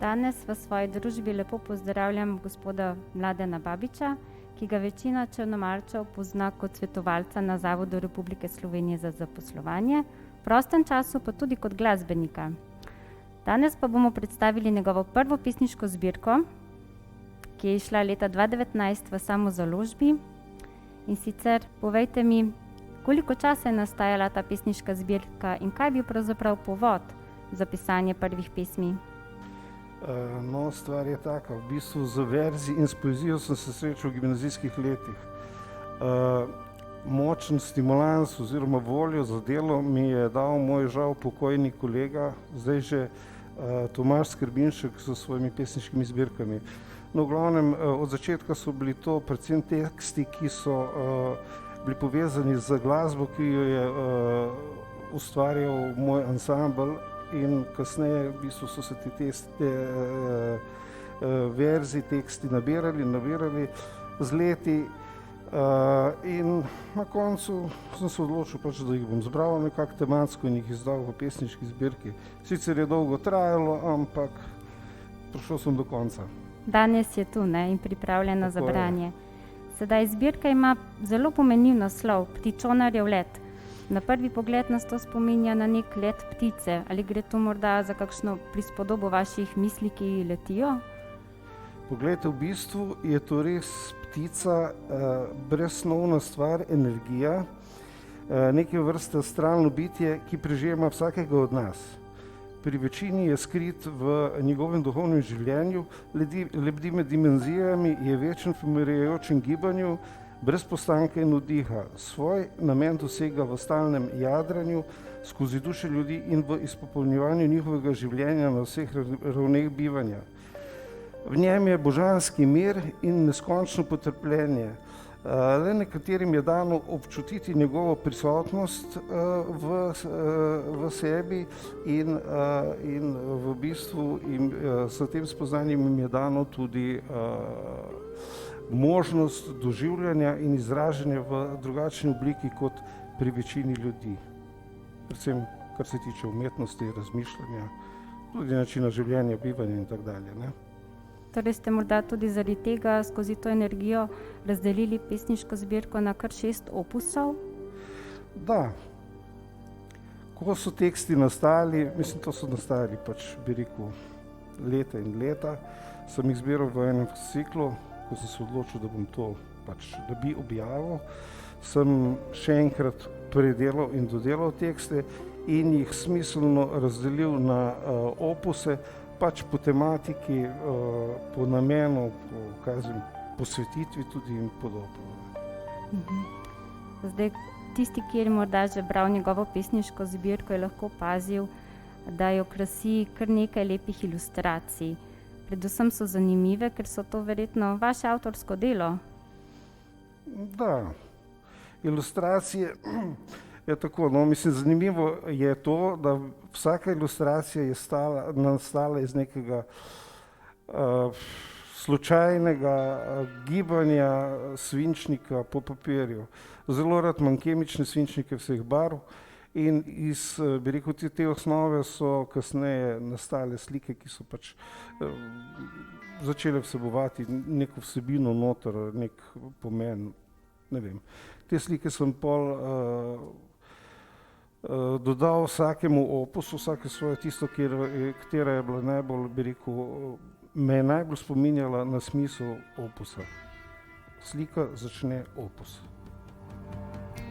Danes v svoji družbi lepo pozdravljam gospoda Mladena Babiča, ki ga večina Črnomaljčev pozna kot svetovalca na Zavodu Republike Slovenije za zaposlovanje, v prostem času pa tudi kot glasbenika. Danes pa bomo predstavili njegovo prvo pesniško zbirko, ki je izšla leta 2019 v samozaložbi. In sicer povejte mi, koliko časa je nastajala ta pesniška zbirka in kaj je bil pravzaprav povod za pisanje prvih pesmi? No, stvar je taka, v bistvu z verzi in s poezijo sem se srečal v gimnazijskih letih. Močen stimulans oziroma voljo za delo mi je dal moj žal pokojni kolega, zdaj že Tomaž Skrbinšek s svojimi pesniškimi zbirkami. No, v glavnem, od začetka so bili to predvsem teksti, ki so bili povezani z glasbo, ki jo je ustvarjal moj ansambel, in kasneje v bistvu so se te verzi, teksti nabirali z leti in na koncu sem se odločil, da jih bom zbral nekako tematsko in jih izdal v pesniški zbirki. Sicer je dolgo trajalo, ampak prišel sem do konca. Danes je tu, ne, in pripravljena za branje. Sedaj zbirka ima zelo pomenljiv naslov, Ptičonarjev let. Na prvi pogled nas to spominja na nek let ptice. Ali gre tu morda za kakšno prispodobo vaših misli, ki letijo? Poglejte, v bistvu je to res ptica, brezsnovna stvar, energija, neke vrste astralno bitje, ki prežema vsakega od nas. Pri večini je skrit v njegovem duhovnem življenju, lebdi med dimenzijami, je večen v umirajočem gibanju, brez postanka in vdiha. Svoj namen dosega v stalnem jadranju skozi duše ljudi in v izpopolnjevanju njihovega življenja na vseh ravneh bivanja. V njem je božanski mir in neskončno potrpljenje. Le nekaterim je dano občutiti njegovo prisotnost v sebi in v bistvu s tem spoznanjem jim je dano tudi možnost doživljanja in izražanja v drugačni obliki kot pri večini ljudi. Predvsem, kar se tiče umetnosti, razmišljanja, tudi načina življenja, bivanja in tako dalje, ne? Torej ste morda tudi zaradi tega skozi to energijo razdelili pesniško zbirko na kar 6 opusov? Da. Ko so teksti nastali, to so nastali bi rekel leta in leta, sem jih zbiral v enem ciklu. Ko sem se odločil, da bom to da bi objavil, sem še enkrat predelal in dodelal tekste in jih smiselno razdelil na opuse, po tematiki, po namenu, po svetitvi tudi in podobno. Zdaj, tisti, ki je morda že bral njegovo pesniško zbirko, je lahko opazil, da jo krasi kar nekaj lepih ilustracij. Predvsem so zanimive, ker so to verjetno vaše avtorsko delo. Da, ilustracije je tako, zanimivo je to, da vsaka ilustracija je nastala iz nekega slučajnega gibanja svinčnika po papirju. Zelo rad imam kemične svinčnike vseh barv in iz, bi rekel, te osnove so kasneje nastale slike, ki so začele vsebovati neko vsebino noter, nek pomen, ne vem. Te slike sem pol dodal vsakemu opusu, vsake svoje tisto, katera je bila najbolj, bi rekel, me je najbolj spominjala na smisel opusa. Slika začne opus.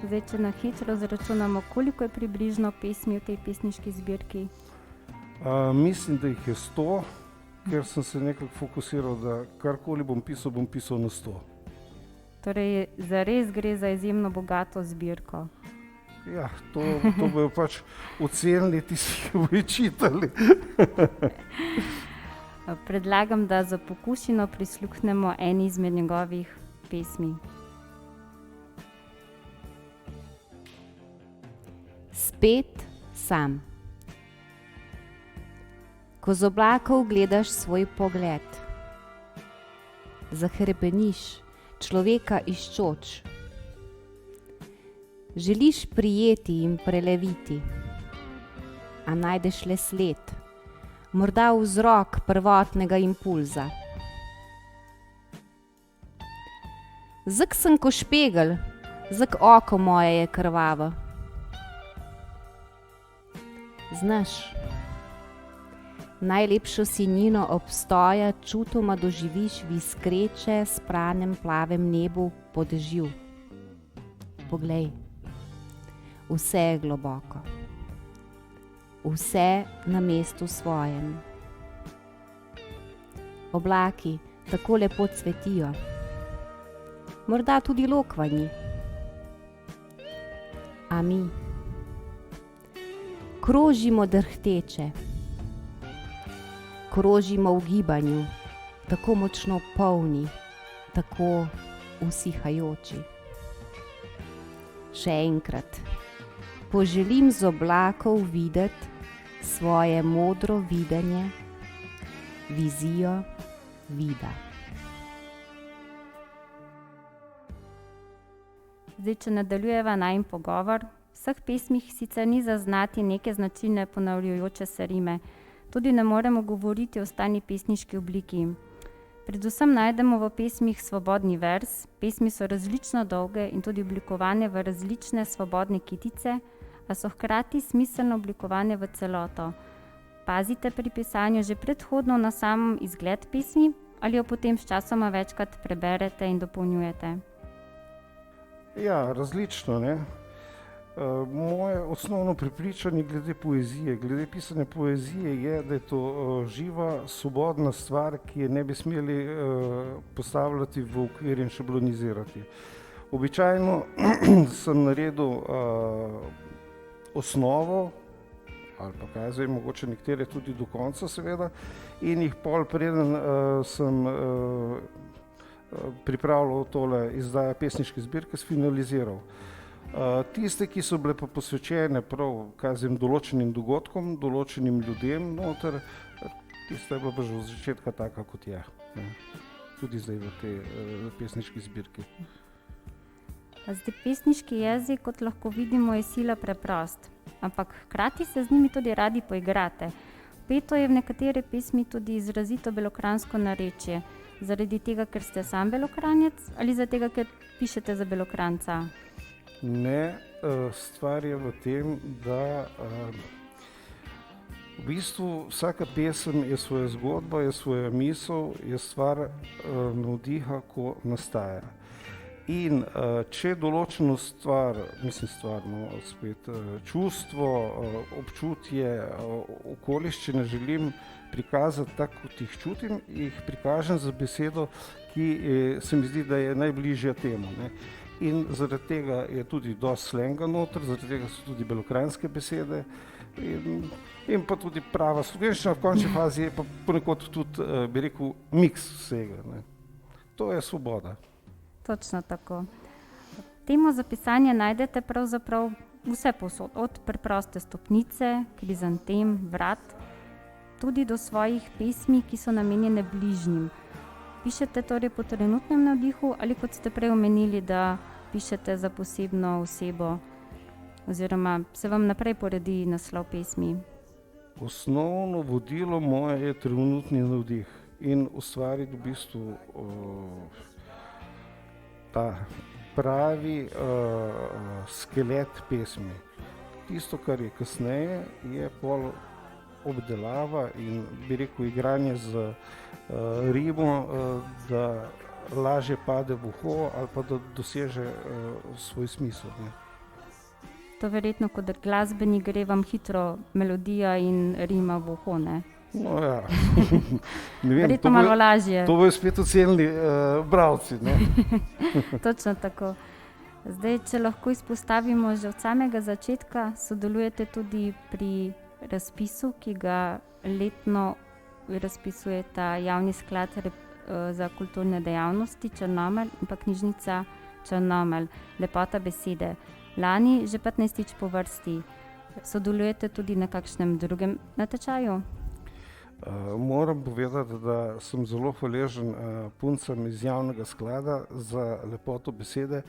Zdaj, če na hitro zračunamo, koliko je približno pesmi v tej pesniški zbirki? Mislim, da jih je 100, ker sem se nekako fokusiral, da karkoli bom pisal na 100. Torej, zares gre za izjemno bogato zbirko. Ja, to bojo ocenili tisti, ki bojo čitali. Predlagam, da za pokušino prisluhnemo eni izmed njegovih pesmi. Spet sam. Ko z oblakov gledaš svoj pogled, zahrebeniš, človeka iščoč. Želiš prijeti in preleviti, a najdeš le sled, morda vzrok prvotnega impulza. Zak sem ko špegel, zak oko moje je krvavo. Znaš, najlepšo sinjino obstoja čutoma doživiš v iskreče, spranem plavem nebu po dežju. Poglej, vse je globoko, vse na mestu svojem. Oblaki tako lepo cvetijo, morda tudi lokvanji. A mi krožimo drhteče, krožimo v gibanju, tako močno polni, tako usihajoči. Še enkrat, poželim z oblakov videti svoje modro videnje, vizijo vida. Zdaj, če nadaljujeva najin pogovor, v vseh pesmih sicer ni zaznati neke značilne ponavljajoče se rime, tudi ne moremo govoriti o stalni pesniški obliki. Predvsem najdemo v pesmih svobodni vers, pesmi so različno dolge in tudi oblikovane v različne svobodne kitice, a so hkrati smiselno oblikovane v celoto. Pazite pri pisanju že predhodno na sam izgled pesmi ali jo potem sčasoma večkrat preberete in dopolnjujete? Ja, različno, ne. Moje osnovno prepričanje glede poezije, glede pisanja poezije je, da je to živa, svobodna stvar, ki je ne bi smeli postavljati v okvir in šablonizirati. Običajno sem naredil osnovo, ali pa kaj zdaj, mogoče nekatere tudi do konca seveda, in jih pol preden sem pripravljal tole izdaja pesniške zbirke, sfinaliziral. Tiste, ki so bile pa posvečene prav določenim dogodkom, določenim ljudem noter, tiste je bila pa že od začetka taka, kot je. Tudi zdaj v tej pesniški zbirki. Zdaj, pesniški jezik, kot lahko vidimo, je sila preprost, ampak hkrati se z njimi tudi radi poigrate. Peto je v nekatere pesmi tudi izrazito belokranjsko narečje, zaradi tega, ker ste sam Belokranjec ali zaradi tega, ker pišete za Belokranjca? Ne, stvar je v tem, da v bistvu vsaka pesem je svoja zgodba, je svoja misel, je stvar navdiha, ko nastaja. In če določeno stvar, čustvo, občutje, okoliščine želim prikazati tako, kot jih čutim, jih prikažem za besedo, ki se mi zdi, da je najbližja temu, ne. In zaradi tega je tudi dosti slenga noter, zaradi tega so tudi belokranjske besede in pa tudi prava slovenščina, v končni fazi je pa ponekod tudi, bi rekel, miks vsega, ne. To je svoboda. Točno tako. Temo za pisanje najdete pravzaprav vse povsod, od preproste stopnice, krizantem, vrat, tudi do svojih pesmi, ki so namenjene bližnjim. Pišete torej po trenutnem navdihu ali kot ste prej omenili, da pišete za posebno osebo oziroma se vam naprej poredi naslov pesmi? Osnovno vodilo moje je trenutni navdih in ustvariti v bistvu ta pravi skelet pesmi. Tisto, kar je kasneje, je pol obdelava in bi rekel igranje z rimo, da lažje pade v uho ali pa da doseže svoj smisel, ne. To verjetno kot glasbenik gre vam hitro melodija in rima v uho, ne? No ja, ne vem, verjetno malo lažje. To bojo spet ocenili bralci, ne. Točno tako. Zdaj, če lahko izpostavimo že od samega začetka, sodelujete tudi pri razpisu, ki ga letno razpisuje ta javni sklad za kulturne dejavnosti Črnomelj in pa knjižnica Črnomelj, Lepota besede. Lani že 15. po vrsti. Sodelujete tudi na kakšnem drugem natečaju? Moram povedati, da sem zelo hvaležen puncam iz javnega sklada za Lepoto besede,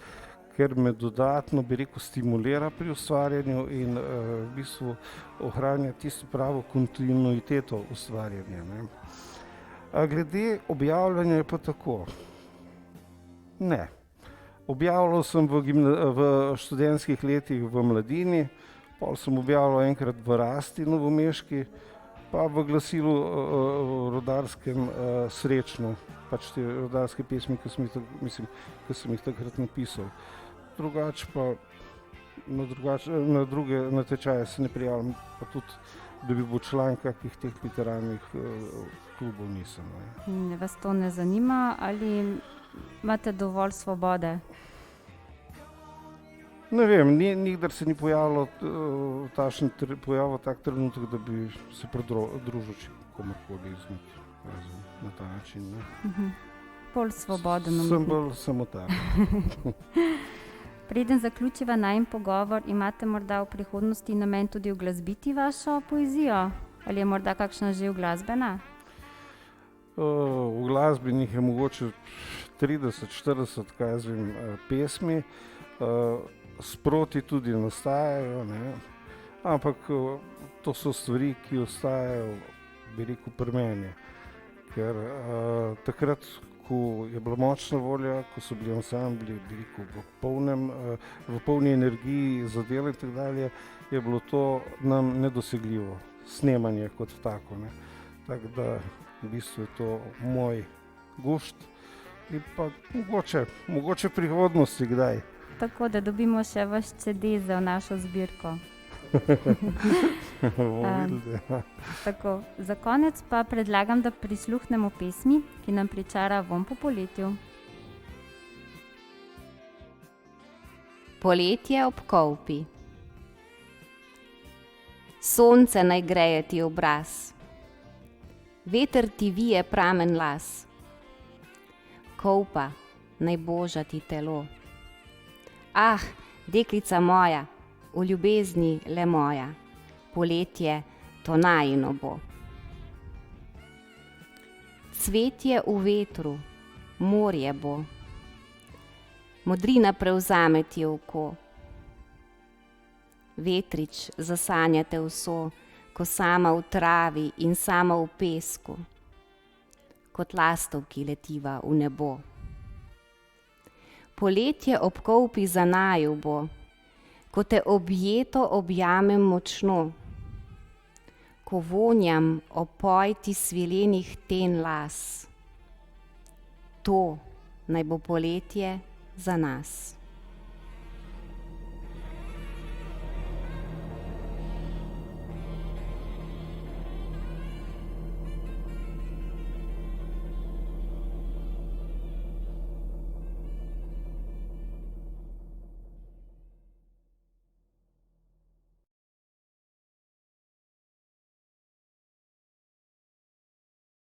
ker me dodatno, bi rekel, stimulira pri ustvarjanju in v bistvu ohranja tisto pravo kontinuiteto ustvarjanja, ne. Glede objavljanja je pa tako. Ne. Objavljal sem v študentskih letih v Mladini, pol sem objavljal enkrat v Rasti novomeški, pa v glasilu rodarskem Srečno, pač te rodarske pesmi, ki sem jih takrat napisal. Drugače pa na druge natečaje se ne prijavljam, pa tudi, da bi bil član kakih teh literarnih klubov nisem. In vas to ne zanima ali imate dovolj svobode? Ne vem, nikdar se ni pojavil tak trenutek, da bi se pridružil komorkoli na ta način. Ne. Bolj svoboden. Sem bolj samotar. Preden zaključiva najin pogovor, imate morda v prihodnosti namen tudi uglasbiti vašo poezijo? Ali je morda kakšna že uglasbena? V glasbenih je mogoče 30-40, kaj jaz vem, pesmi. Sproti tudi nastajajo, ne. Ampak to so stvari, ki ostajajo, bi rekel, pri meni. Ker takrat, ko je bila močna volja, ko so bili ansambli, bi rekel, v polni energiji za delo in tako dalje, je bilo to nam nedosegljivo, snemanje kot tako, ne. Tako da v bistvu je to moj gušt in pa mogoče v prihodnosti kdaj. Tako da dobimo še vaš CD za našo zbirko. Tako, za konec pa predlagam, da prisluhnemo pesmi, ki nam pričara vonj po poletju. Poletje ob Kolpi. Sonce naj greje ti obraz, veter ti vije pramen las, Kolpa naj boža ti telo. Ah, deklica moja, v ljubezni le moja, poletje to najino bo. Cvetje v vetru, morje bo, modrina prevzame ti oko. Vetrič zasanjate vso, ko sama v travi in sama v pesku, kot lastovki letiva v nebo. Poletje ob Kolpi za naju bo, ko te objeto objamem močno, ko vonjam opoj ti svilenih ten las. To naj bo poletje za nas.